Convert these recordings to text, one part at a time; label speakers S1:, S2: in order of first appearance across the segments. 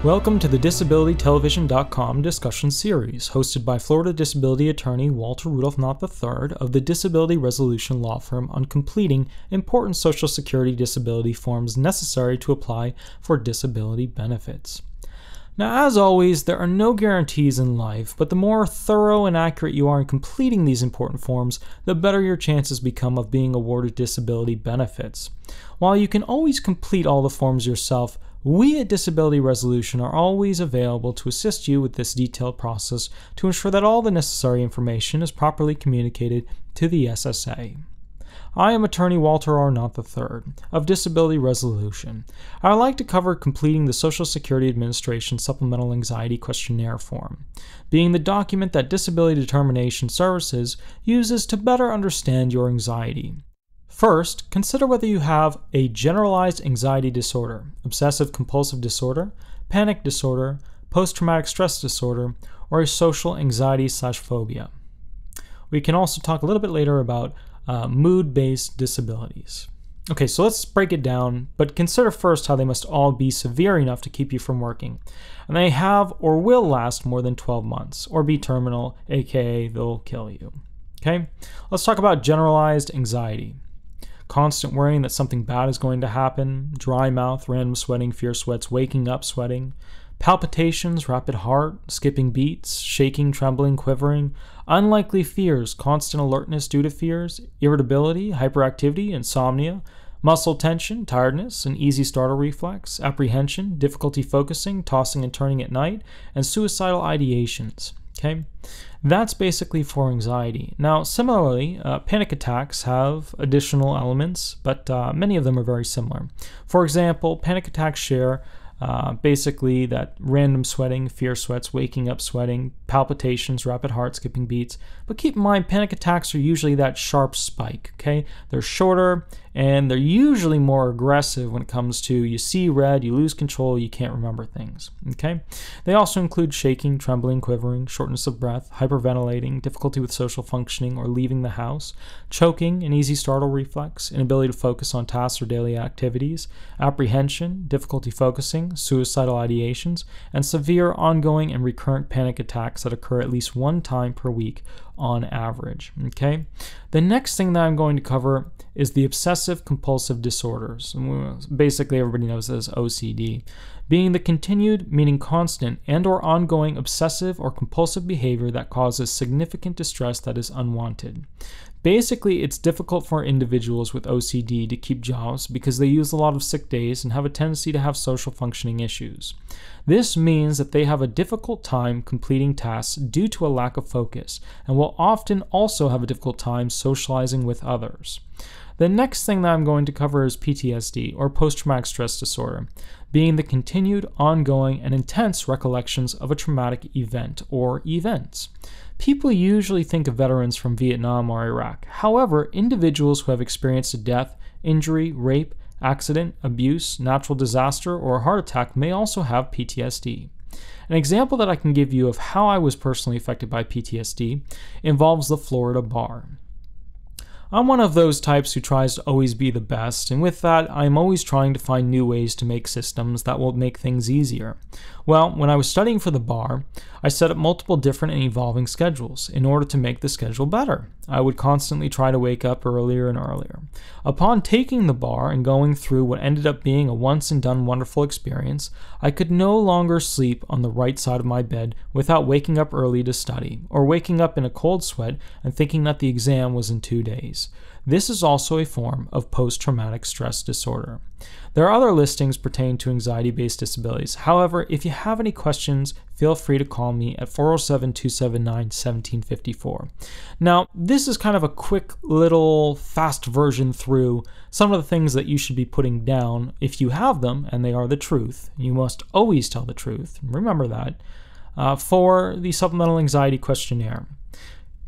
S1: Welcome to the DisabilityTelevision.com discussion series, hosted by Florida disability attorney Walter Rudolph Hnot III of the Disability Resolution Law Firm on completing important Social Security disability forms necessary to apply for disability benefits. Now, as always, there are no guarantees in life, but the more thorough and accurate you are in completing these important forms, the better your chances become of being awarded disability benefits. While you can always complete all the forms yourself, we at Disability Resolution are always available to assist you with this detailed process to ensure that all the necessary information is properly communicated to the SSA. I am attorney Walter R. Hnot III of Disability Resolution. I would like to cover completing the Social Security Administration Supplemental Anxiety Questionnaire form, being the document that Disability Determination Services uses to better understand your anxiety. First, consider whether you have a generalized anxiety disorder, obsessive-compulsive disorder, panic disorder, post-traumatic stress disorder, or a social anxiety/phobia. We can also talk a little bit later about mood-based disabilities. Okay, so let's break it down, but consider first how they must all be severe enough to keep you from working. And they have or will last more than 12 months, or be terminal, aka they'll kill you. Okay, let's talk about generalized anxiety. Constant worrying that something bad is going to happen, dry mouth, random sweating, fear sweats, waking up sweating, palpitations, rapid heart, skipping beats, shaking, trembling, quivering, unlikely fears, constant alertness due to fears, irritability, hyperactivity, insomnia, muscle tension, tiredness, an easy startle reflex, apprehension, difficulty focusing, tossing and turning at night, and suicidal ideations. Okay, that's basically for anxiety. Now, similarly, panic attacks have additional elements, but many of them are very similar. For example, panic attacks share basically that random sweating, fear sweats, waking up sweating, palpitations, rapid heart, skipping beats. But keep in mind, panic attacks are usually that sharp spike, okay? They're shorter, and they're usually more aggressive when it comes to you see red, you lose control, you can't remember things, okay? They also include shaking, trembling, quivering, shortness of breath, hyperventilating, difficulty with social functioning or leaving the house, choking, an easy startle reflex, inability to focus on tasks or daily activities, apprehension, difficulty focusing, suicidal ideations, and severe ongoing and recurrent panic attacks that occur at least one time per week on average. Okay. The next thing that I'm going to cover is the obsessive compulsive disorders. Basically, everybody knows this as OCD, being the continued, meaning constant, and or ongoing obsessive or compulsive behavior that causes significant distress that is unwanted. Basically, it's difficult for individuals with OCD to keep jobs because they use a lot of sick days and have a tendency to have social functioning issues. This means that they have a difficult time completing tasks due to a lack of focus and will often also have a difficult time socializing with others. The next thing that I'm going to cover is PTSD, or post-traumatic stress disorder, being the continued, ongoing, and intense recollections of a traumatic event or events. People usually think of veterans from Vietnam or Iraq. However, individuals who have experienced a death, injury, rape, accident, abuse, natural disaster, or a heart attack may also have PTSD. An example that I can give you of how I was personally affected by PTSD involves the Florida bar. I'm one of those types who tries to always be the best, and with that, I'm always trying to find new ways to make systems that will make things easier. Well, when I was studying for the bar, I set up multiple different and evolving schedules in order to make the schedule better. I would constantly try to wake up earlier and earlier. Upon taking the bar and going through what ended up being a once-and-done wonderful experience, I could no longer sleep on the right side of my bed without waking up early to study, or waking up in a cold sweat and thinking that the exam was in 2 days. This is also a form of post-traumatic stress disorder. There are other listings pertaining to anxiety-based disabilities. However, if you have any questions, feel free to call me at 407-279-1754. Now, this is kind of a quick little fast version through some of the things that you should be putting down if you have them, and they are the truth. You must always tell the truth. Remember that. For the Supplemental Anxiety Questionnaire.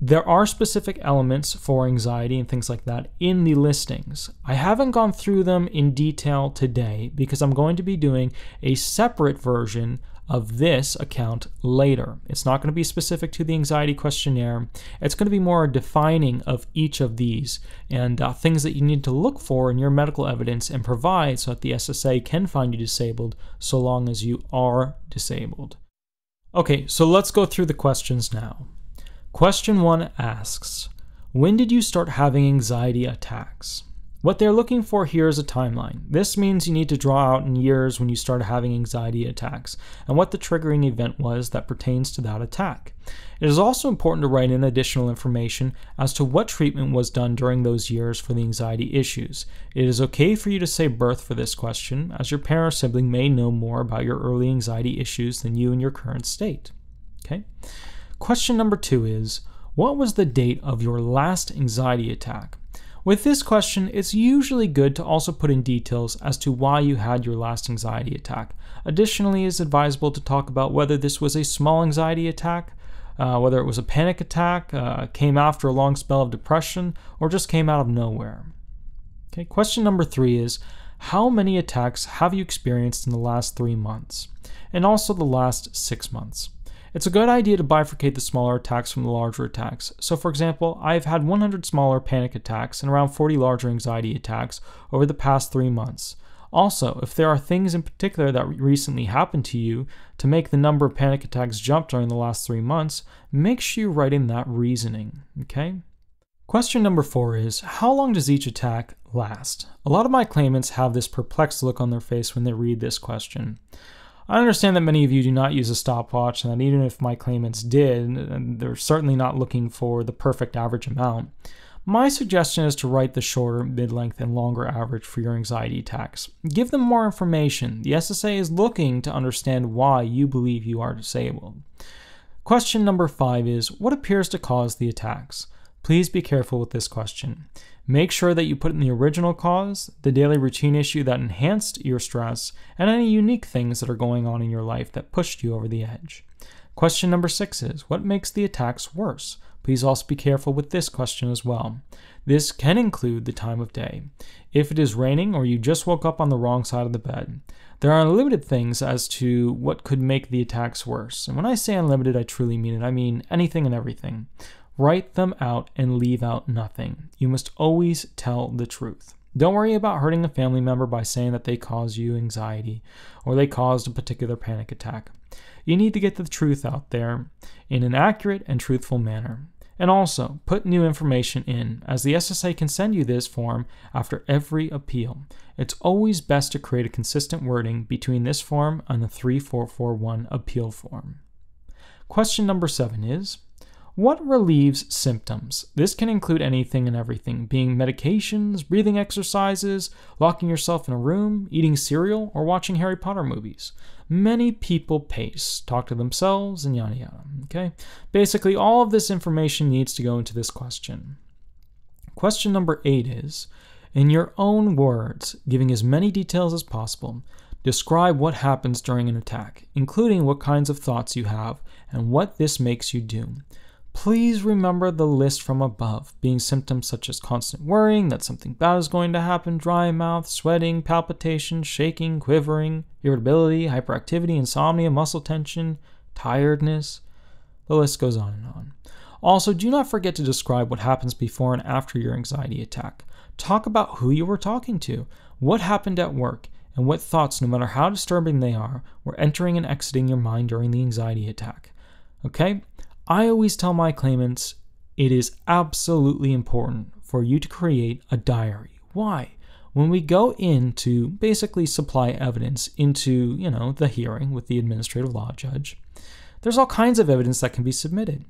S1: There are specific elements for anxiety and things like that in the listings. I haven't gone through them in detail today because I'm going to be doing a separate version of this account later. It's not going to be specific to the anxiety questionnaire. It's going to be more defining of each of these and things that you need to look for in your medical evidence and provide so that the SSA can find you disabled so long as you are disabled. Okay, so let's go through the questions now. Question 1 asks, when did you start having anxiety attacks? What they're looking for here is a timeline. This means you need to draw out in years when you started having anxiety attacks and what the triggering event was that pertains to that attack. It is also important to write in additional information as to what treatment was done during those years for the anxiety issues. It is okay for you to say birth for this question, as your parent or sibling may know more about your early anxiety issues than you in your current state. Okay? Question number 2 is, what was the date of your last anxiety attack? With this question, it's usually good to also put in details as to why you had your last anxiety attack. Additionally, it's advisable to talk about whether this was a small anxiety attack, whether it was a panic attack, came after a long spell of depression, or just came out of nowhere. Okay, question number 3 is, how many attacks have you experienced in the last 3 months? And also the last 6 months. It's a good idea to bifurcate the smaller attacks from the larger attacks. So for example, I've had 100 smaller panic attacks and around 40 larger anxiety attacks over the past 3 months. Also, if there are things in particular that recently happened to you to make the number of panic attacks jump during the last 3 months, make sure you write in that reasoning, okay? Question number 4 is, how long does each attack last? A lot of my claimants have this perplexed look on their face when they read this question. I understand that many of you do not use a stopwatch, and that even if my claimants did, they're certainly not looking for the perfect average amount. My suggestion is to write the shorter, mid-length, and longer average for your anxiety attacks. Give them more information. The SSA is looking to understand why you believe you are disabled. Question number 5 is, what appears to cause the attacks? Please be careful with this question. Make sure that you put in the original cause, the daily routine issue that enhanced your stress, and any unique things that are going on in your life that pushed you over the edge. Question number 6 is, what makes the attacks worse? Please also be careful with this question as well. This can include the time of day. If it is raining or you just woke up on the wrong side of the bed. There are unlimited things as to what could make the attacks worse. And when I say unlimited, I truly mean it. I mean anything and everything. Write them out and leave out nothing. You must always tell the truth. Don't worry about hurting a family member by saying that they caused you anxiety or they caused a particular panic attack. You need to get the truth out there in an accurate and truthful manner. And also, put new information in, as the SSA can send you this form after every appeal. It's always best to create a consistent wording between this form and the 3441 appeal form. Question number 7 is, what relieves symptoms? This can include anything and everything, being medications, breathing exercises, locking yourself in a room, eating cereal, or watching Harry Potter movies. Many people pace, talk to themselves, and yada yada, okay? Basically, all of this information needs to go into this question. Question number 8 is, in your own words, giving as many details as possible, describe what happens during an attack, including what kinds of thoughts you have and what this makes you do. Please remember the list from above, being symptoms such as constant worrying that something bad is going to happen, dry mouth, sweating, palpitations, shaking, quivering, irritability, hyperactivity, insomnia, muscle tension, tiredness. The list goes on and on. Also, do not forget to describe what happens before and after your anxiety attack. Talk about who you were talking to, what happened at work, and what thoughts, no matter how disturbing they are, were entering and exiting your mind during the anxiety attack. Okay? I always tell my claimants it is absolutely important for you to create a diary. Why? When we go in to basically supply evidence into, the hearing with the administrative law judge, there's all kinds of evidence that can be submitted.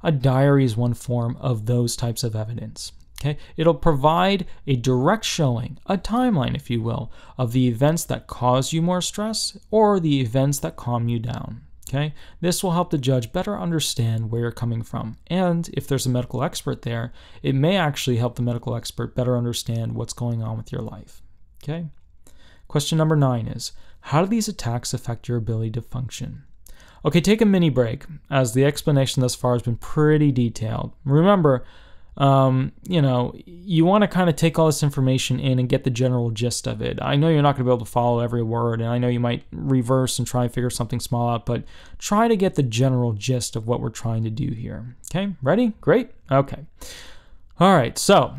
S1: A diary is one form of those types of evidence. Okay? It'll provide a direct showing, a timeline, if you will, of the events that cause you more stress or the events that calm you down. Okay? This will help the judge better understand where you're coming from. And if there's a medical expert there, it may actually help the medical expert better understand what's going on with your life. Okay? Question number 9 is, how do these attacks affect your ability to function? Okay, take a mini break, as the explanation thus far has been pretty detailed. Remember, you want to kind of take all this information in and get the general gist of it. I know you're not going to be able to follow every word, and I know you might reverse and try and figure something small out, but try to get the general gist of what we're trying to do here. Okay, ready? Great. Okay. All right, so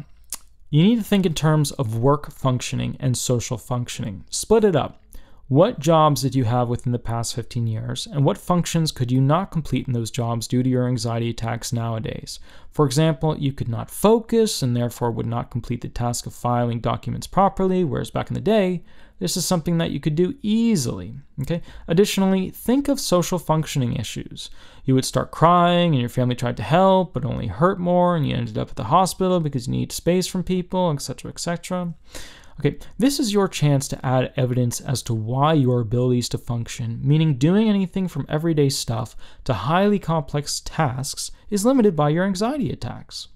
S1: you need to think in terms of work functioning and social functioning. Split it up. What jobs did you have within the past 15 years, and what functions could you not complete in those jobs due to your anxiety attacks nowadays? For example, you could not focus and therefore would not complete the task of filing documents properly, whereas back in the day, this is something that you could do easily. Okay. Additionally, think of social functioning issues. You would start crying and your family tried to help, but only hurt more, and you ended up at the hospital because you need space from people, etc., etc. Okay, this is your chance to add evidence as to why your abilities to function, meaning doing anything from everyday stuff to highly complex tasks, is limited by your anxiety attacks.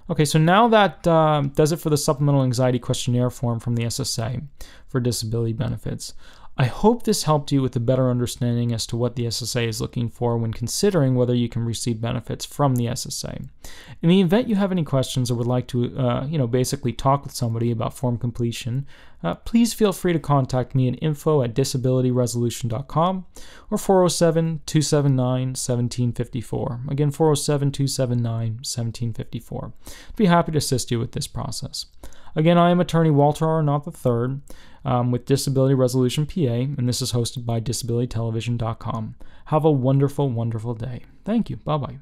S1: Okay, so now that does it for the Supplemental Anxiety Questionnaire form from the SSA for disability benefits. I hope this helped you with a better understanding as to what the SSA is looking for when considering whether you can receive benefits from the SSA. In the event you have any questions or would like to, basically talk with somebody about form completion, please feel free to contact me at info@disabilityresolution.com or 407-279-1754. Again, 407-279-1754. I'd be happy to assist you with this process. Again, I am attorney Walter R. Hnot III with Disability Resolution PA, and this is hosted by disabilitytelevision.com. Have a wonderful, wonderful day. Thank you. Bye-bye.